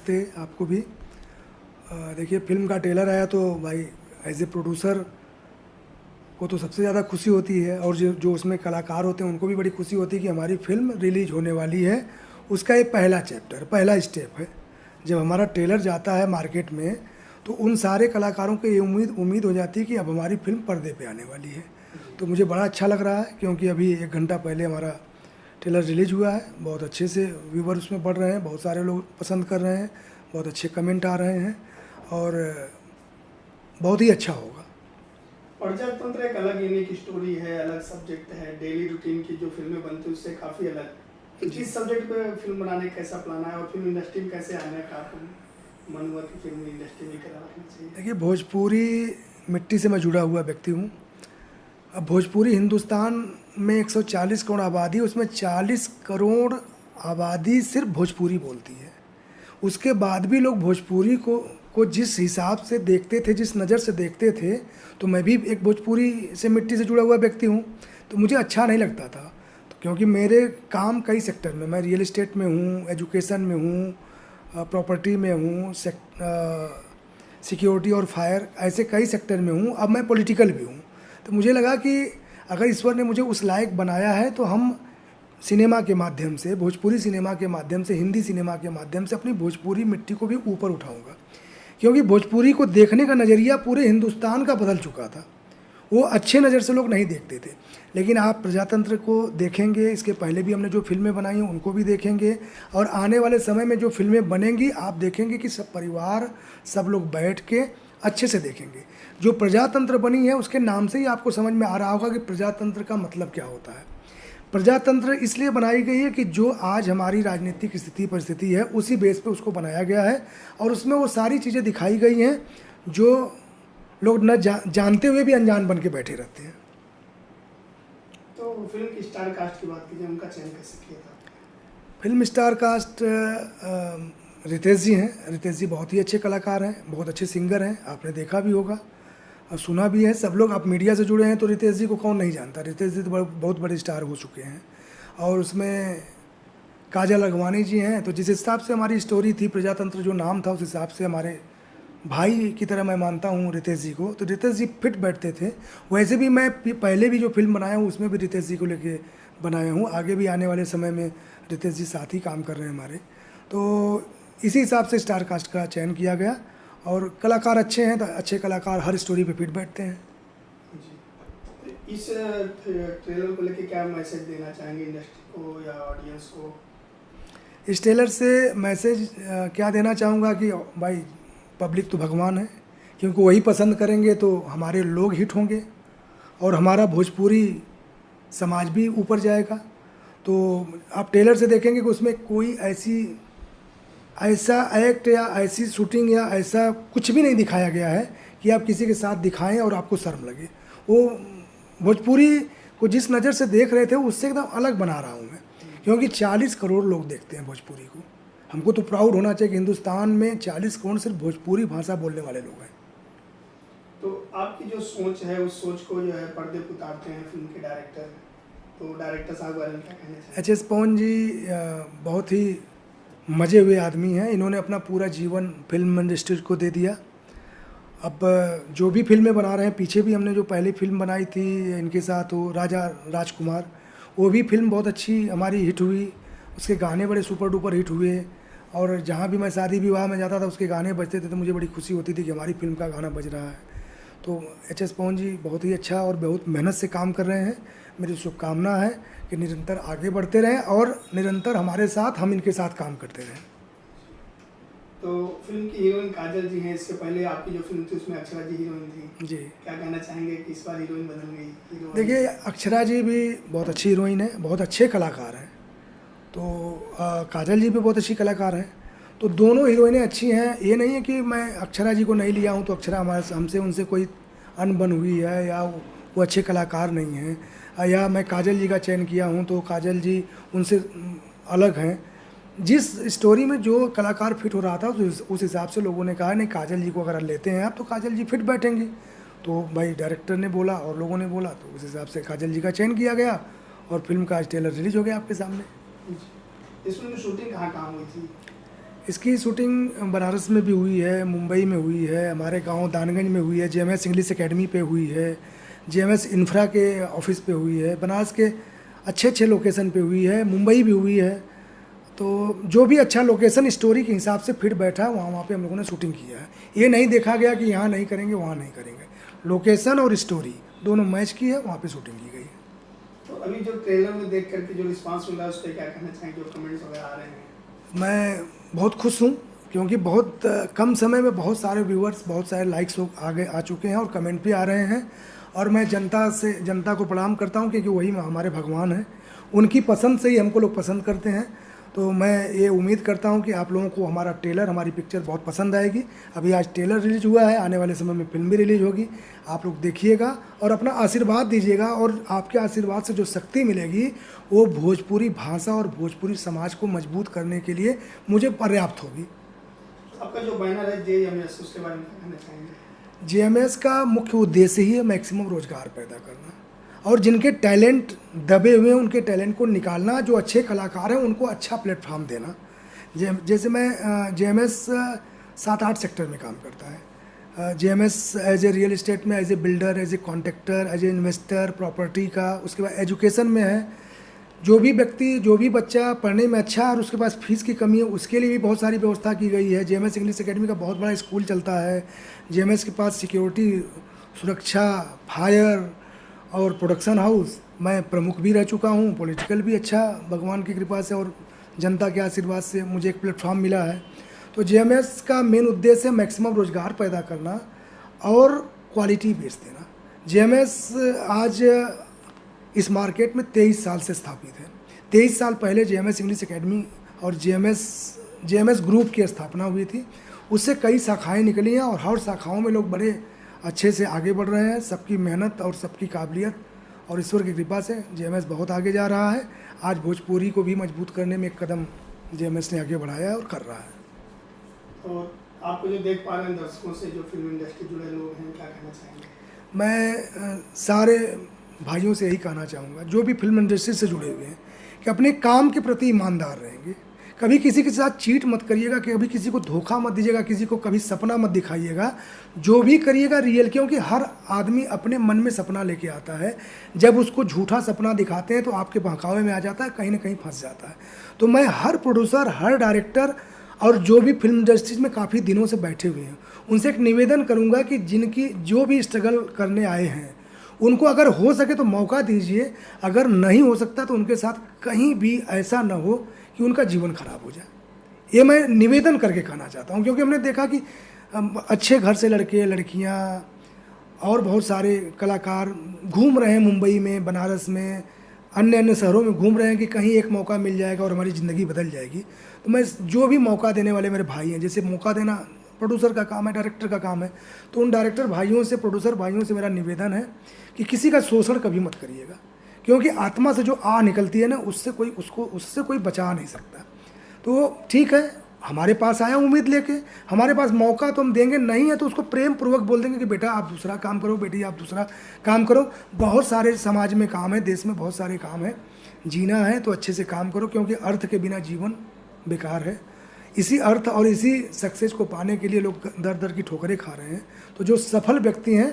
नमस्ते आपको भी। देखिए फिल्म का ट्रेलर आया तो भाई एज ए प्रोड्यूसर को तो सबसे ज़्यादा खुशी होती है, और जो जो उसमें कलाकार होते हैं उनको भी बड़ी खुशी होती है कि हमारी फिल्म रिलीज होने वाली है। उसका ये पहला चैप्टर, पहला स्टेप है। जब हमारा ट्रेलर जाता है मार्केट में तो उन सारे कलाकारों को ये उम्मीद उम्मीद हो जाती है कि अब हमारी फिल्म पर्दे पे आने वाली है। तो मुझे बड़ा अच्छा लग रहा है, क्योंकि अभी 1 घंटा पहले हमारा ट्रेलर रिलीज हुआ है। बहुत अच्छे से व्यूवर उसमें बढ़ रहे हैं, बहुत सारे लोग पसंद कर रहे हैं, बहुत अच्छे कमेंट आ रहे हैं और बहुत ही अच्छा होगा। प्रजातंत्र एक अलग यूनिक स्टोरी है, अलग सब्जेक्ट है, डेली रूटीन की जो फिल्में बनती है उससे काफ़ी अलग। तो इस सब्जेक्ट पे फिल्म बनाने का कैसा प्लान है और फिल्म इंडस्ट्री में कैसे आने का आपको मन हुआ कि फिल्म इंडस्ट्री में करा रखना चाहिए? देखिए भोजपुरी मिट्टी से मैं जुड़ा हुआ व्यक्ति हूँ। अब भोजपुरी हिंदुस्तान में 140 करोड़ आबादी, उसमें 40 करोड़ आबादी सिर्फ भोजपुरी बोलती है। उसके बाद भी लोग भोजपुरी को जिस हिसाब से देखते थे, जिस नज़र से देखते थे, तो मैं भी एक भोजपुरी से मिट्टी से जुड़ा हुआ व्यक्ति हूँ, तो मुझे अच्छा नहीं लगता था। तो क्योंकि मेरे काम कई सेक्टर में, मैं रियल इस्टेट में हूँ, एजुकेशन में हूँ, प्रॉपर्टी में हूँ, सिक्योरिटी और फायर, ऐसे कई सेक्टर में हूँ। अब मैं पॉलिटिकल भी हूँ। तो मुझे लगा कि अगर ईश्वर ने मुझे उस लायक बनाया है तो हम सिनेमा के माध्यम से, भोजपुरी सिनेमा के माध्यम से, हिंदी सिनेमा के माध्यम से अपनी भोजपुरी मिट्टी को भी ऊपर उठाऊंगा। क्योंकि भोजपुरी को देखने का नज़रिया पूरे हिंदुस्तान का बदल चुका था। वो अच्छे नज़र से लोग नहीं देखते थे। लेकिन आप प्रजातंत्र को देखेंगे, इसके पहले भी हमने जो फिल्में बनाई हैं उनको भी देखेंगे, और आने वाले समय में जो फिल्में बनेंगी आप देखेंगे कि सब परिवार, सब लोग बैठ के अच्छे से देखेंगे। जो प्रजातंत्र बनी है उसके नाम से ही आपको समझ में आ रहा होगा कि प्रजातंत्र का मतलब क्या होता है। प्रजातंत्र इसलिए बनाई गई है कि जो आज हमारी राजनीतिक स्थिति परिस्थिति है उसी बेस पे उसको बनाया गया है, और उसमें वो सारी चीज़ें दिखाई गई हैं जो लोग न जानते हुए भी अनजान बन के बैठे रहते हैं। तो फिल्म की स्टार कास्ट की बात कीजिए, उनका चयन कैसे किया था? फिल्म स्टार कास्ट रितेश जी हैं। रितेश जी बहुत ही अच्छे कलाकार हैं, बहुत अच्छे सिंगर हैं, आपने देखा भी होगा और सुना भी है। सब लोग, आप मीडिया से जुड़े हैं तो रितेश जी को कौन नहीं जानता। रितेश जी तो बहुत बड़े स्टार हो चुके हैं। और उसमें काजल अगवानी जी हैं। तो जिस हिसाब से हमारी स्टोरी थी, प्रजातंत्र जो नाम था, उस हिसाब से हमारे भाई की तरह मैं मानता हूँ रितेश जी को। तो रितेश जी फिट बैठते थे। वैसे भी मैं पहले भी जो फिल्म बनाया हूँ उसमें भी रितेश जी को लेके बनाया हूँ, आगे भी आने वाले समय में रितेश जी साथ ही काम कर रहे हैं हमारे। तो इसी हिसाब से स्टार कास्ट का चयन किया गया, और कलाकार अच्छे हैं तो अच्छे कलाकार हर स्टोरी पे फिट बैठते हैं। जी। इस ट्रेलर को लेके क्या मैसेज देना चाहेंगे इंडस्ट्री को या ऑडियंस को? इस ट्रेलर से मैसेज क्या देना चाहूँगा कि भाई पब्लिक तो भगवान है, क्योंकि वही पसंद करेंगे तो हमारे लोग हिट होंगे और हमारा भोजपुरी समाज भी ऊपर जाएगा। तो आप ट्रेलर से देखेंगे कि उसमें कोई ऐसा एक्ट या ऐसी शूटिंग या ऐसा कुछ भी नहीं दिखाया गया है कि आप किसी के साथ दिखाएं और आपको शर्म लगे। वो भोजपुरी को जिस नज़र से देख रहे थे उससे एकदम अलग बना रहा हूँ मैं, क्योंकि 40 करोड़ लोग देखते हैं भोजपुरी को। हमको तो प्राउड होना चाहिए कि हिंदुस्तान में 40 करोड़ सिर्फ भोजपुरी भाषा बोलने वाले लोग हैं। तो आपकी जो सोच है उस सोच को जो है पर्दे पर उतारते हैं फिल्म के डायरेक्टर, तो डायरेक्टर साहब बारे में क्या कहना चाहिए? एच एस पवन जी बहुत ही मजे हुए आदमी हैं। इन्होंने अपना पूरा जीवन फिल्म इंडस्ट्री को दे दिया। अब जो भी फिल्में बना रहे हैं, पीछे भी हमने जो पहली फिल्म बनाई थी इनके साथ, वो राजा राजकुमार, वो भी फिल्म बहुत अच्छी हमारी हिट हुई। उसके गाने बड़े सुपर डुपर हिट हुए, और जहाँ भी मैं शादी विवाह में जाता था उसके गाने बजते थे तो मुझे बड़ी खुशी होती थी कि हमारी फिल्म का गाना बज रहा है। तो एच एस पवन जी बहुत ही अच्छा और बहुत मेहनत से काम कर रहे हैं। मेरी शुभकामना है कि निरंतर आगे बढ़ते रहें और निरंतर हमारे साथ, हम इनके साथ काम करते रहें। तो फिल्म की हीरोइन काजल जी हैं, इसके पहले आपकी जो फिल्म थी उसमें अक्षरा जी हीरोइन थी। जी, क्या कहना चाहेंगे कि इस बार हीरोइन बदल गई? हीरोइन देखिए अक्षरा जी भी बहुत अच्छी हीरोइन है, बहुत अच्छे कलाकार हैं। तो काजल जी भी बहुत अच्छी कलाकार हैं। तो दोनों हीरोइनें अच्छी हैं। ये नहीं है कि मैं अक्षरा जी को नहीं लिया हूँ तो अक्षरा हमसे उनसे कोई अनबन हुई है या वो अच्छे कलाकार नहीं हैं, या मैं काजल जी का चयन किया हूँ तो काजल जी उनसे अलग हैं। जिस स्टोरी में जो कलाकार फिट हो रहा था उस हिसाब से लोगों ने कहा नहीं काजल जी को अगर लेते हैं आप तो काजल जी फिट बैठेंगी। तो भाई डायरेक्टर ने बोला और लोगों ने बोला, तो उस हिसाब से काजल जी का चयन किया गया और फिल्म का आज ट्रेलर रिलीज हो गया आपके सामने। इस फिल्म में शूटिंग कहाँ हुई थी? इसकी शूटिंग बनारस में भी हुई है, मुंबई में हुई है, हमारे गांव दानगंज में हुई है, जेएमएस इंग्लिश एकेडमी पे हुई है, जेएमएस इंफ्रा के ऑफिस पे हुई है, बनारस के अच्छे अच्छे लोकेशन पे हुई है, मुंबई भी हुई है। तो जो भी अच्छा लोकेशन स्टोरी के हिसाब से फिट बैठा वहाँ वहाँ पे हम लोगों ने शूटिंग किया है। ये नहीं देखा गया कि यहाँ नहीं करेंगे वहाँ नहीं करेंगे, लोकेशन और स्टोरी दोनों मैच की है, वहाँ पे शूटिंग की गई है। तो अभी जो ट्रेलर में देख करके जो रिस्पांस मिल रहा है उस पर क्या कहना चाहेंगे, जो कमेंट्स वगैरह आ रहे हैं? मैं बहुत खुश हूँ क्योंकि बहुत कम समय में बहुत सारे व्यूअर्स, बहुत सारे लाइक्स आगे आ चुके हैं और कमेंट भी आ रहे हैं। और मैं जनता को प्रणाम करता हूँ क्योंकि वही हमारे भगवान हैं, उनकी पसंद से ही हमको लोग पसंद करते हैं। तो मैं ये उम्मीद करता हूँ कि आप लोगों को हमारा ट्रेलर, हमारी पिक्चर बहुत पसंद आएगी। अभी आज ट्रेलर रिलीज हुआ है, आने वाले समय में फिल्म भी रिलीज होगी। आप लोग देखिएगा और अपना आशीर्वाद दीजिएगा, और आपके आशीर्वाद से जो शक्ति मिलेगी वो भोजपुरी भाषा और भोजपुरी समाज को मजबूत करने के लिए मुझे पर्याप्त होगी। आपका जो बैनर है जेएमएस, उसके बारे में क्या कहना चाहेंगे? जेएमएस का मुख्य उद्देश्य ही है मैक्सिमम रोजगार पैदा करना, और जिनके टैलेंट दबे हुए हैं उनके टैलेंट को निकालना, जो अच्छे कलाकार हैं उनको अच्छा प्लेटफॉर्म देना। जैसे मैं जेएमएस 7-8 सेक्टर में काम करता है। JMS as a real estate में, as a builder, as a contractor, as a investor property का। उसके बाद एजुकेशन में है, जो भी व्यक्ति, जो भी बच्चा पढ़ने में अच्छा है और उसके पास फीस की कमी है, उसके लिए भी बहुत सारी व्यवस्था की गई है। जेएमएस इंग्लिश एकेडमी का बहुत बड़ा स्कूल चलता है। जेएमएस के पास सिक्योरिटी, सुरक्षा, फायर और प्रोडक्शन हाउस, मैं प्रमुख भी रह चुका हूँ। पॉलिटिकल भी अच्छा, भगवान की कृपा से और जनता के आशीर्वाद से मुझे एक प्लेटफॉर्म मिला है। तो जेएमएस का मेन उद्देश्य है मैक्सिमम रोजगार पैदा करना और क्वालिटी बेच देना। जेएमएस आज इस मार्केट में 23 साल से स्थापित है। 23 साल पहले जेएमएस इंग्लिश एकेडमी और जेएमएस ग्रुप की स्थापना हुई थी। उससे कई शाखाएं निकली हैं और हर शाखाओं में लोग बड़े अच्छे से आगे बढ़ रहे हैं। सबकी मेहनत और सबकी काबिलियत और ईश्वर की कृपा से जेएमएस बहुत आगे जा रहा है। आज भोजपुरी को भी मजबूत करने में एक कदम जेएमएस ने आगे बढ़ाया है और कर रहा है। और आपको जो देख पा रहे हैं दर्शकों से, जो फिल्म इंडस्ट्री जुड़े लोग हैं, क्या कहना चाहेंगे? मैं सारे भाइयों से यही कहना चाहूँगा जो भी फिल्म इंडस्ट्री से जुड़े हुए हैं कि अपने काम के प्रति ईमानदार रहेंगे। कभी किसी के साथ चीट मत करिएगा, कभी किसी को धोखा मत दीजिएगा, किसी को कभी सपना मत दिखाइएगा। जो भी करिएगा रियल, क्योंकि हर आदमी अपने मन में सपना लेके आता है। जब उसको झूठा सपना दिखाते हैं तो आपके बहकावे में आ जाता है, कहीं ना कहीं फंस जाता है। तो मैं हर प्रोड्यूसर, हर डायरेक्टर और जो भी फिल्म इंडस्ट्रीज में काफ़ी दिनों से बैठे हुए हैं उनसे एक निवेदन करूँगा कि जिनकी जो भी स्ट्रगल करने आए हैं उनको अगर हो सके तो मौका दीजिए, अगर नहीं हो सकता तो उनके साथ कहीं भी ऐसा ना हो कि उनका जीवन खराब हो जाए। ये मैं निवेदन करके कहना चाहता हूँ, क्योंकि हमने देखा कि अच्छे घर से लड़के, लड़कियाँ और बहुत सारे कलाकार घूम रहे हैं मुंबई में, बनारस में, अन्य शहरों में घूम रहे हैं कि कहीं एक मौका मिल जाएगा और हमारी ज़िंदगी बदल जाएगी। तो मैं जो भी मौका देने वाले मेरे भाई हैं, जैसे मौका देना प्रोड्यूसर का काम है, डायरेक्टर का काम है, तो उन डायरेक्टर भाइयों से, प्रोड्यूसर भाइयों से मेरा निवेदन है कि किसी का शोषण कभी मत करिएगा, क्योंकि आत्मा से जो आह निकलती है ना, उससे कोई बचा नहीं सकता। तो ठीक है, हमारे पास आया उम्मीद लेके, हमारे पास मौका तो हम देंगे, नहीं है तो उसको प्रेम पूर्वक बोल देंगे कि बेटा आप दूसरा काम करो, बेटी आप दूसरा काम करो। बहुत सारे समाज में काम है, देश में बहुत सारे काम है, जीना है तो अच्छे से काम करो, क्योंकि अर्थ के बिना जीवन बेकार है। इसी अर्थ और इसी सक्सेस को पाने के लिए लोग दर दर की ठोकरें खा रहे हैं। तो जो सफल व्यक्ति हैं,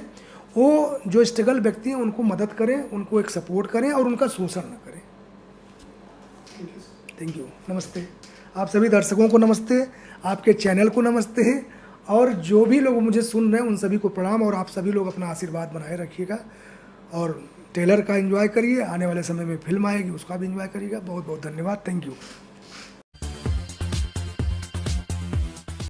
वो जो स्ट्रगल व्यक्ति हैं, उनको मदद करें, उनको एक सपोर्ट करें और उनका शोषण न करें। Thank you. नमस्ते आप सभी दर्शकों को, नमस्ते आपके चैनल को, नमस्ते, और जो भी लोग मुझे सुन रहे हैं उन सभी को प्रणाम। और आप सभी लोग अपना आशीर्वाद बनाए रखिएगा और ट्रेलर का एंजॉय करिए, आने वाले समय में फिल्म आएगी उसका भी एंजॉय करिएगा। बहुत बहुत धन्यवाद। Thank you.